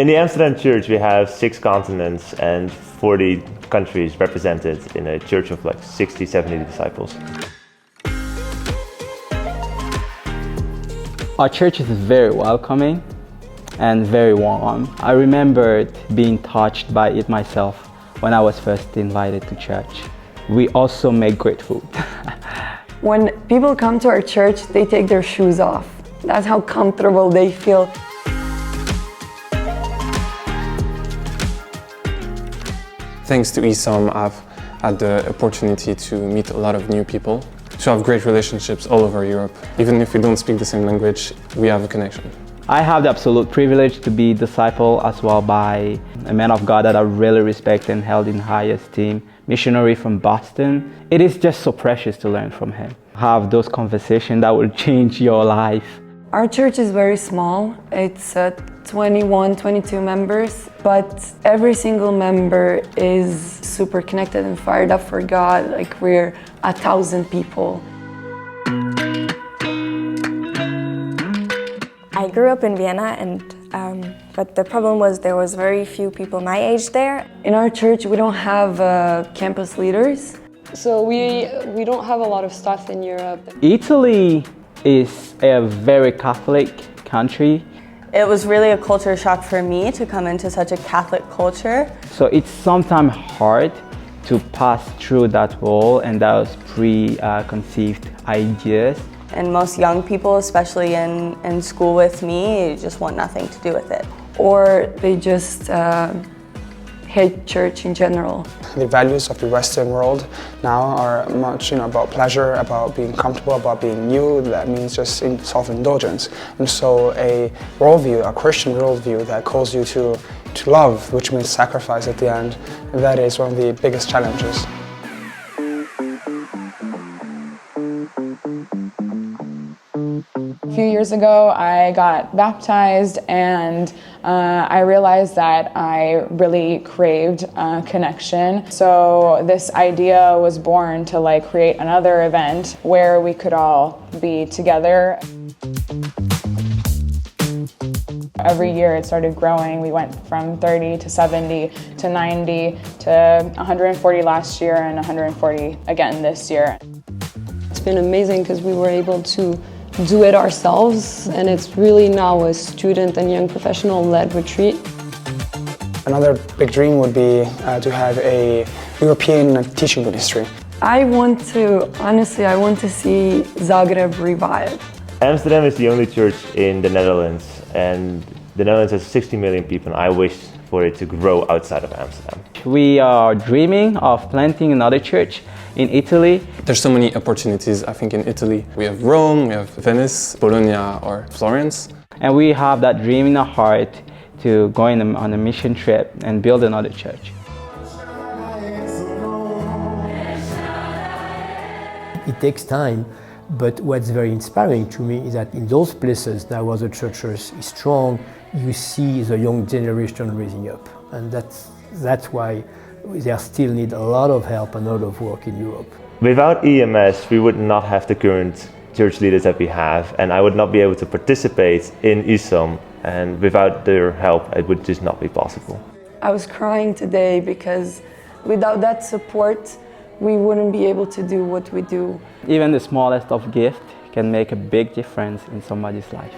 In the Amsterdam Church, we have 6 continents and 40 countries represented in a church of like 60, 70 disciples. Our church is very welcoming and very warm. I remembered being touched by it myself when I was first invited to church. We also make great food. When people come to our church, they take their shoes off. That's how comfortable they feel. Thanks to ESOM, I've had the opportunity to meet a lot of new people, to have great relationships all over Europe. Even if we don't speak the same language, we have a connection. I have the absolute privilege to be discipled as well by a man of God that I really respect and held in high esteem, missionary from Boston. It is just so precious to learn from him. Have those conversations that will change your life. Our church is very small. It's 21, 22 members, but every single member is super connected and fired up for God. Like we're 1,000 people. I grew up in Vienna, but the problem was there was very few people my age there. In our church, we don't have campus leaders. So we don't have a lot of stuff in Europe. Italy is a very Catholic country. It was really a culture shock for me to come into such a Catholic culture. So it's sometimes hard to pass through that wall and those preconceived ideas. And most young people, especially in school with me, just want nothing to do with it. Or they just hate church in general. The values of the Western world now are much about pleasure, about being comfortable, about being new. That means just self-indulgence. And so a worldview, a Christian worldview that calls you to love, which means sacrifice at the end, that is one of the biggest challenges. A few years ago, I got baptized and I realized that I really craved connection. So this idea was born to create another event where we could all be together. Every year it started growing. We went from 30 to 70 to 90 to 140 last year and 140 again this year. It's been amazing because we were able to do it ourselves, and it's really now a student and young professional-led retreat. Another big dream would be to have a European teaching ministry. I want to see Zagreb revive. Amsterdam is the only church in the Netherlands, and the Netherlands has 60 million people, and I wish for it to grow outside of Amsterdam. We are dreaming of planting another church in Italy. There's so many opportunities, I think, in Italy. We have Rome, we have Venice, Bologna, or Florence. And we have that dream in our heart to go on a mission trip and build another church. It takes time, but what's very inspiring to me is that in those places now where the church is strong, you see the young generation raising up. And that's why they still need a lot of help and a lot of work in Europe. Without EMS, we would not have the current church leaders that we have, and I would not be able to participate in ESOM, and without their help, it would just not be possible. I was crying today because without that support, we wouldn't be able to do what we do. Even the smallest of gifts can make a big difference in somebody's life.